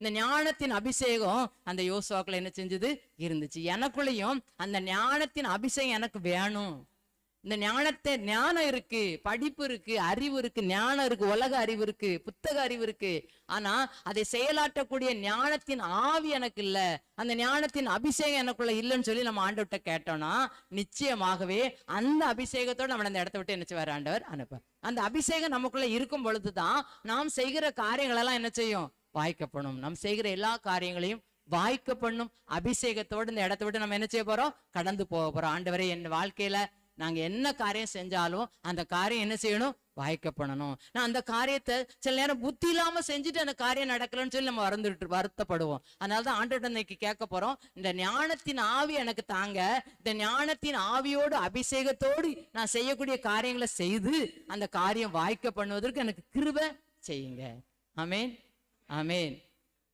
இந்த ஞானத்தின் அபிஷேகம் அந்த யோசுவாக்குள்ள என்ன செஞ்சது இருந்துச்சு. எனக்குள்ளேயும் அந்த ஞானத்தின் அபிஷேகம் எனக்கு வேணும். இந்த ஞானம் இருக்கு, படிப்பு இருக்கு, அறிவு இருக்கு, ஞானம் இருக்கு, உலக அறிவு இருக்கு, புத்தக அறிவு இருக்கு. ஆனா அதை செயலாற்றக்கூடிய ஞானத்தின் ஆவி எனக்கு இல்ல, அந்த ஞானத்தின் அபிஷேகம் எனக்குள்ள இல்லைன்னு சொல்லி நம்ம ஆண்டவர்கிட்ட கேட்டோம்னா நிச்சயமாகவே அந்த அபிஷேகத்தோடு நம்ம அந்த இடத்த விட்டு என்ன செய்வார் ஆண்டவர் அனுப்ப. அந்த அபிஷேகம் நமக்குள்ள இருக்கும் பொழுதுதான் நாம் செய்கிற காரியங்கள் எல்லாம் என்ன செய்யும், வாய்க்கப்படும். நம்ம செய்கிற எல்லா காரியங்களையும் வாய்க்கப்படும். அபிஷேகத்தோடு இந்த இடத்த விட்டு நம்ம என்ன செய்ய போறோம், கடந்து போக போறோம். ஆண்டவரே, என் வாழ்க்கையில நாங்க என்ன காரியம் செஞ்சாலும் அந்த காரியம் என்ன செய்யணும், வாய்க்கப்படணும். நான் அந்த காரியத்தை சில நேரம் புத்தி இல்லாம செஞ்சுட்டு அந்த காரியம் நடக்கலன்னு சொல்லி நம்ம வருத்தப்படுவோம். அதனாலதான் ஆண்டவர்கிட்ட இன்னைக்கு கேட்க போறோம், இந்த ஞானத்தின் ஆவி எனக்கு தாங்க, இந்த ஞானத்தின் ஆவியோடு அபிஷேகத்தோடு நான் செய்யக்கூடிய காரியங்களை செய்து அந்த காரியம் வாய்க்க பண்ணுவதற்கு எனக்கு கிருபை செய்யுங்க. ஆமேன், ஆமேன்.